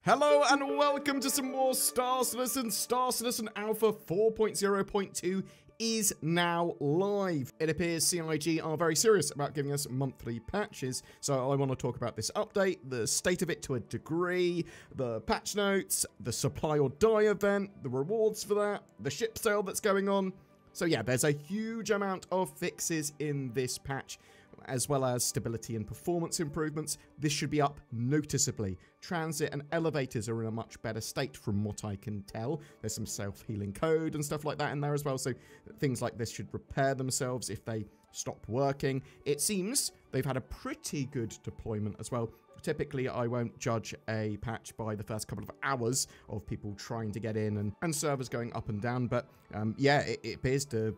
Hello and welcome to some more Star Citizen. Star Citizen Alpha 4.0.2 is now live. It appears CIG are very serious about giving us monthly patches, so I want to talk about this update, the state of it to a degree, the patch notes, the supply or die event, the rewards for that, the ship sale that's going on. So yeah, there's a huge amount of fixes in this patch, as well as stability and performance improvements. This should be up noticeably. Transit and elevators are in a much better state from what I can tell. There's some self-healing code and stuff like that in there as well, so things like this should repair themselves if they stop working. It seems they've had a pretty good deployment as well. Typically, I won't judge a patch by the first couple of hours of people trying to get in and servers going up and down, but yeah, it appears to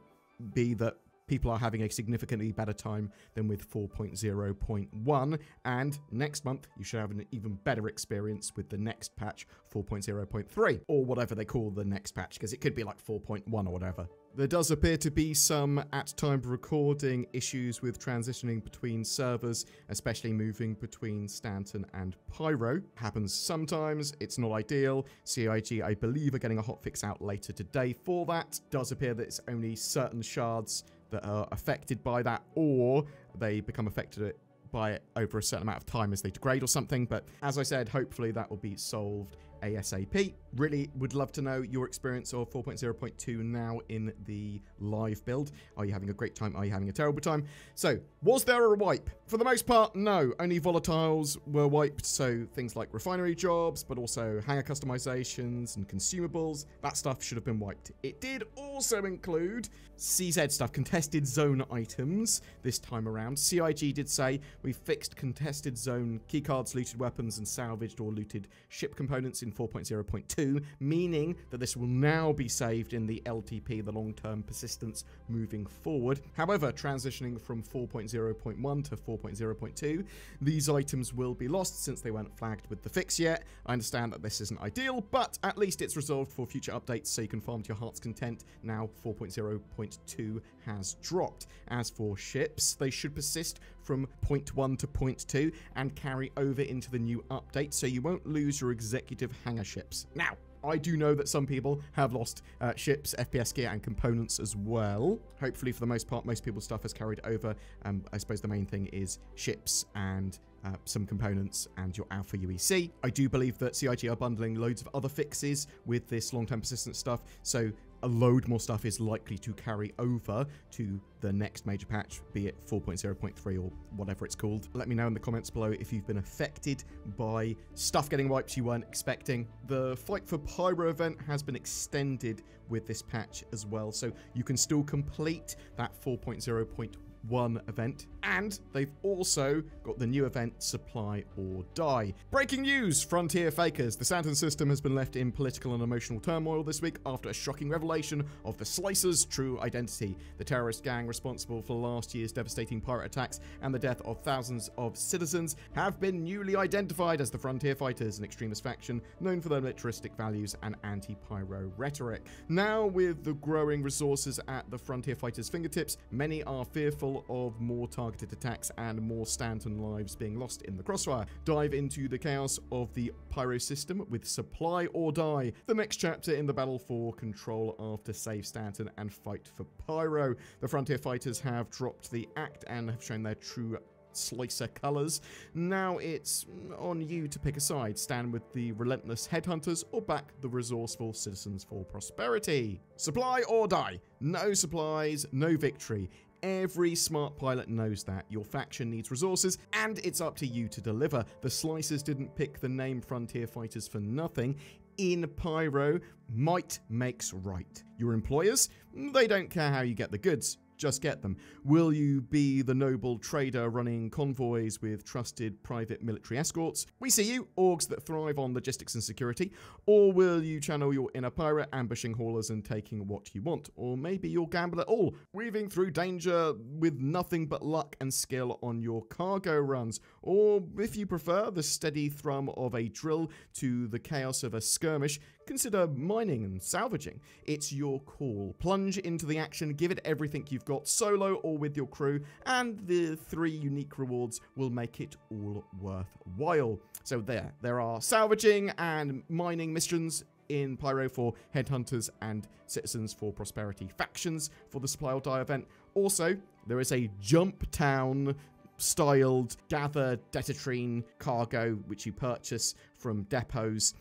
be that people are having a significantly better time than with 4.0.1, and next month you should have an even better experience with the next patch, 4.0.3, or whatever they call the next patch, because it could be like 4.1 or whatever. There does appear to be some, at time of recording, issues with transitioning between servers, especially moving between Stanton and Pyro. Happens sometimes, it's not ideal. CIG, I believe, are getting a hotfix out later today for that. Does appear that it's only certain shards that are affected by that, or they become affected by it over a certain amount of time as they degrade or something. But as I said, hopefully that will be solved ASAP. Really would love to know your experience of 4.0.2 now in the live build. Are you having a great time? Are you having a terrible time? So, was there a wipe? For the most part, no. Only volatiles were wiped, so things like refinery jobs, but also hangar customizations and consumables. That stuff should have been wiped. It did also include CZ stuff, contested zone items this time around. CIG did say we fixed contested zone keycards, looted weapons, and salvaged or looted ship components in 4.0.2, meaning that this will now be saved in the LTP, the long-term persistence, moving forward. However, transitioning from 4.0.1 to 4.0.2, these items will be lost since they weren't flagged with the fix yet. I understand that this isn't ideal, but at least it's resolved for future updates, so you can farm to your heart's content. Now 4.0.2 has dropped. As for ships, they should persist from 0.1 to 0.2 and carry over into the new update, so you won't lose your executive hangar ships. Now, I do know that some people have lost ships, FPS gear, and components as well. Hopefully, for the most part, most people's stuff has carried over. I suppose the main thing is ships and some components and your Alpha UEC. I do believe that CIG are bundling loads of other fixes with this long-term persistent stuff, so a load more stuff is likely to carry over to the next major patch, be it 4.0.3 or whatever it's called. Let me know in the comments below if you've been affected by stuff getting wiped you weren't expecting. The Fight for Pyro event has been extended with this patch as well, so you can still complete that 4.0.1 event, and they've also got the new event Supply or Die. Breaking news, Frontier Fakers. The Stanton system has been left in political and emotional turmoil this week after a shocking revelation of the Slicer's true identity. The terrorist gang responsible for last year's devastating pirate attacks and the death of thousands of citizens have been newly identified as the Frontier Fighters, an extremist faction known for their militaristic values and anti-pyro rhetoric. Now, with the growing resources at the Frontier Fighters' fingertips, many are fearful of more targeted attacks and more Stanton lives being lost in the crossfire. Dive into the chaos of the pyro system with Supply or Die, the next chapter in the battle for control after Save Stanton and Fight for Pyro. The Frontier Fighters have dropped the act and have shown their true Slicer colors. Now it's on you to pick a side. Stand with the relentless headhunters or back the resourceful citizens for prosperity. Supply or die. No supplies, no victory. Every smart pilot knows that. Your faction needs resources, and it's up to you to deliver. The Slicers didn't pick the name Frontier Fighters for nothing. In Pyro, might makes right. Your employers, they don't care how you get the goods. Just get them. Will you be the noble trader running convoys with trusted private military escorts? We see you, orgs that thrive on logistics and security. Or will you channel your inner pirate, ambushing haulers and taking what you want? Or maybe you'll gamble it all, weaving through danger with nothing but luck and skill on your cargo runs. Or, if you prefer, the steady thrum of a drill to the chaos of a skirmish, consider mining and salvaging. It's your call. Plunge into the action, give it everything you've got solo or with your crew, and the 3 unique rewards will make it all worthwhile. So there are salvaging and mining missions in Pyro for Headhunters and Citizens for Prosperity factions for the Supply or Die event. Also, there is a Jump Town styled gather datatrine cargo which you purchase from depots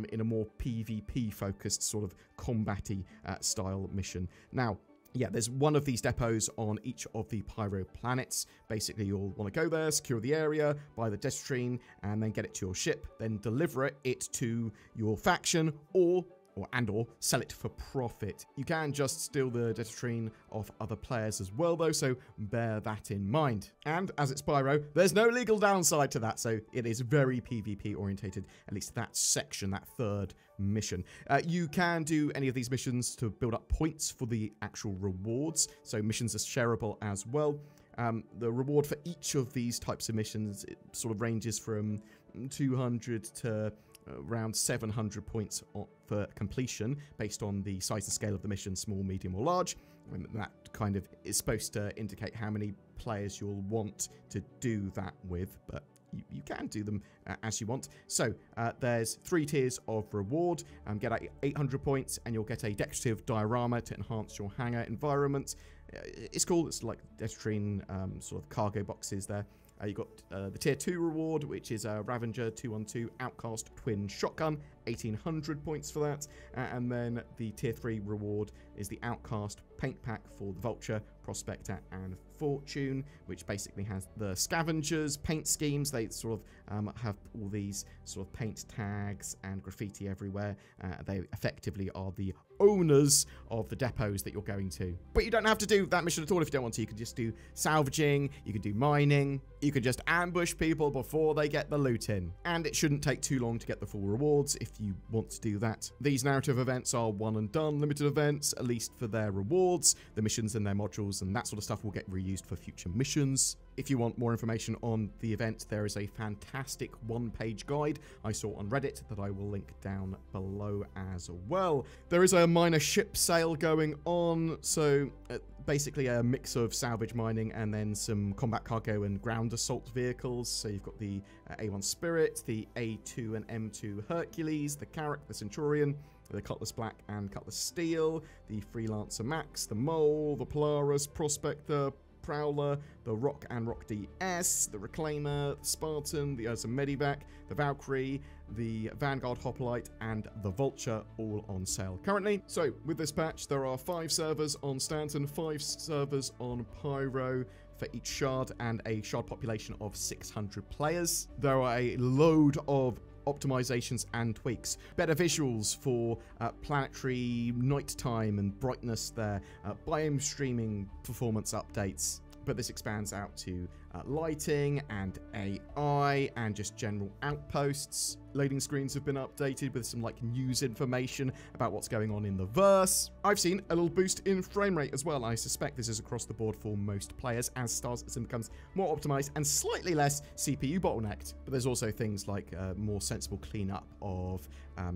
in a more PvP focused sort of combat-y style mission. Now, yeah, there's one of these depots on each of the Pyro planets. Basically, you'll want to go there, secure the area, buy the datatrine, and then get it to your ship, then deliver it to your faction, or sell it for profit. You can just steal the datatrine off other players as well, though, so bear that in mind. And as it's Pyro, there's no legal downside to that, so it is very PvP orientated, at least that section, that 3rd mission. You can do any of these missions to build up points for the actual rewards, so missions are shareable as well. The reward for each of these types of missions, it sort of ranges from 200 to around 700 points for completion based on the size and scale of the mission, small, medium or large. And that kind of is supposed to indicate how many players you'll want to do that with, but you can do them as you want. So there's 3 tiers of reward. Get 800 points and you'll get a decorative diorama to enhance your hangar environment. It's cool. It's like datatrine sort of cargo boxes there. You've got the tier 2 reward, which is a Ravager 212 Outcast Twin Shotgun, 1800 points for that. And then the tier 3 reward is the Outcast Paint Pack for the Vulture, Prospector and Fortune, which basically has the scavengers paint schemes. They sort of have all these sort of paint tags and graffiti everywhere. They effectively are the owners of the depots that you're going to. But you don't have to do that mission at all if you don't want to. You can just do salvaging, you can do mining, you can just ambush people before they get the loot in. And it shouldn't take too long to get the full rewards if you want to do that. These narrative events are one and done limited events, at least for their rewards. The missions and their modules and that sort of stuff will get reused for future missions. If you want more information on the event, there is a fantastic 1-page guide I saw on Reddit that I will link down below as well. There is a minor ship sale going on, so basically a mix of salvage mining and then some combat cargo and ground assault vehicles. So you've got the A1 Spirit, the A2 and M2 Hercules, the Carrack, the Centurion, the Cutlass Black and Cutlass Steel, the Freelancer Max, the Mole, the Polaris, Prospector, Prowler, the Rock and Rock DS, the Reclaimer, the Spartan, the Ursa Medivac, the Valkyrie, the Vanguard Hoplite, and the Vulture, all on sale currently. So with this patch, there are 5 servers on Stanton, 5 servers on Pyro for each shard, and a shard population of 600 players. There are a load of optimizations and tweaks. Better visuals for planetary nighttime and brightness there. Biome streaming performance updates. But this expands out to lighting and AI and just general outposts. Loading screens have been updated with some like news information about what's going on in the verse. I've seen a little boost in frame rate as well. I suspect this is across the board for most players as Star Citizen becomes more optimized and slightly less CPU bottlenecked. But there's also things like more sensible cleanup of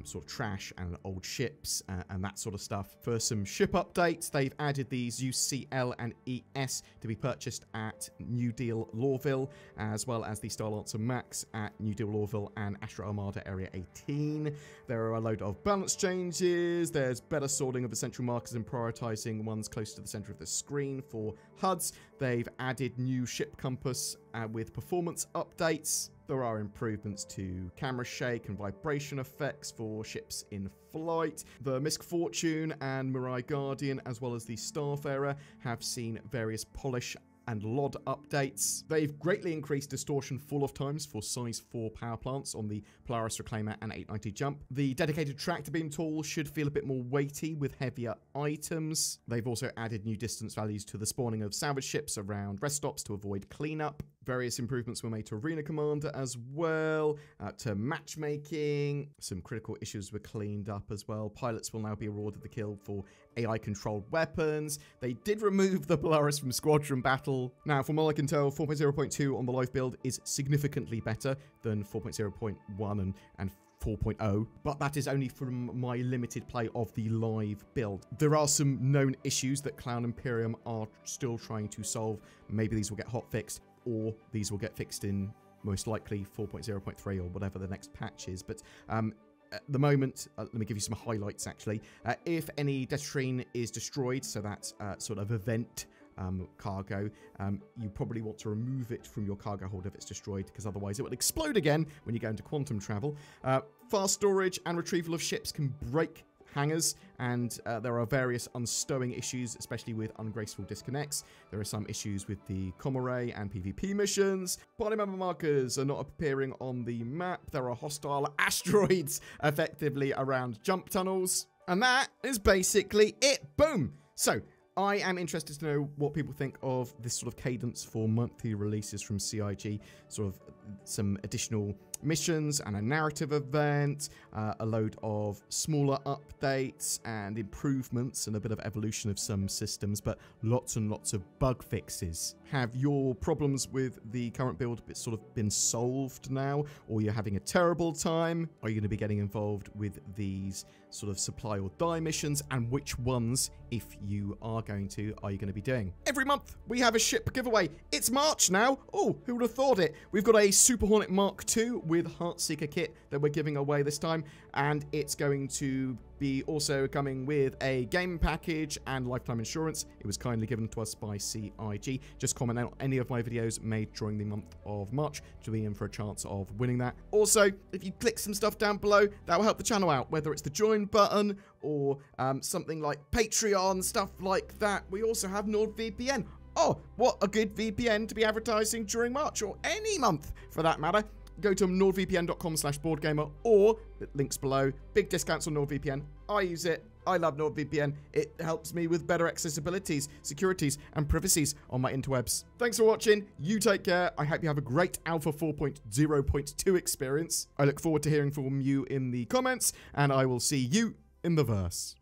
sort of trash and old ships and that sort of stuff. For some ship updates, they've added these UCL and ES to be purchased at New Deal Lawville, as well as the Starlancer Max at New Deal Lawville and Astra Armada Area 18. There are a load of balance changes. There's better sorting of essential markers and prioritizing ones close to the center of the screen for HUDs. They've added new ship compass with performance updates. There are improvements to camera shake and vibration effects for ships in flight. The Misk Fortune and Mirai Guardian, as well as the Starfarer, have seen various polish and LOD updates. They've greatly increased distortion fall-off times for size 4 power plants on the Polaris Reclaimer and 890 Jump. The dedicated tractor beam tool should feel a bit more weighty with heavier items. They've also added new distance values to the spawning of salvage ships around rest stops to avoid cleanup. Various improvements were made to Arena Commander as well, to matchmaking. Some critical issues were cleaned up as well. Pilots will now be awarded the kill for AI-controlled weapons. They did remove the Polaris from Squadron battle. Now, from all I can tell, 4.0.2 on the live build is significantly better than 4.0.1 and 4.0, but that is only from my limited play of the live build. There are some known issues that Cloud Imperium are still trying to solve. Maybe these will get hotfixed, or these will get fixed in most likely 4.0.3 or whatever the next patch is. But at the moment, let me give you some highlights actually. If any Detrine is destroyed, so that's sort of event cargo, you probably want to remove it from your cargo hold if it's destroyed, because otherwise it will explode again when you go into quantum travel. Fast storage and retrieval of ships can break hangars, and there are various unstowing issues, especially with ungraceful disconnects. There are some issues with the Commoray and PvP missions. Party member markers are not appearing on the map. There are hostile asteroids effectively around jump tunnels, and that is basically it. Boom. So I am interested to know what people think of this sort of cadence for monthly releases from CIG, sort of some additional missions and a narrative event, a load of smaller updates and improvements and a bit of evolution of some systems, but lots and lots of bug fixes. Have your problems with the current build sort of been solved now, or you're having a terrible time? Are you going to be getting involved with these sort of supply or die missions, and which ones, if you are going to, are you going to be doing? Every month we have a ship giveaway. It's March now. Oh, who would have thought it? We've got a Super Hornet Mark II with Heartseeker kit that we're giving away this time, and it's going to be also coming with a game package and lifetime insurance. It was kindly given to us by CIG. Just comment out any of my videos made during the month of March to be in for a chance of winning that. Also, if you click some stuff down below, that will help the channel out, whether it's the join button or something like Patreon, stuff like that. We also have NordVPN. Oh, what a good VPN to be advertising during March, or any month for that matter. Go to nordvpn.com/BoredGamer, or the links below. Big discounts on NordVPN. I use it. I love NordVPN. It helps me with better accessibilities, securities, and privacies on my interwebs. Thanks for watching. You take care. I hope you have a great Alpha 4.0.2 experience. I look forward to hearing from you in the comments, and I will see you in the verse.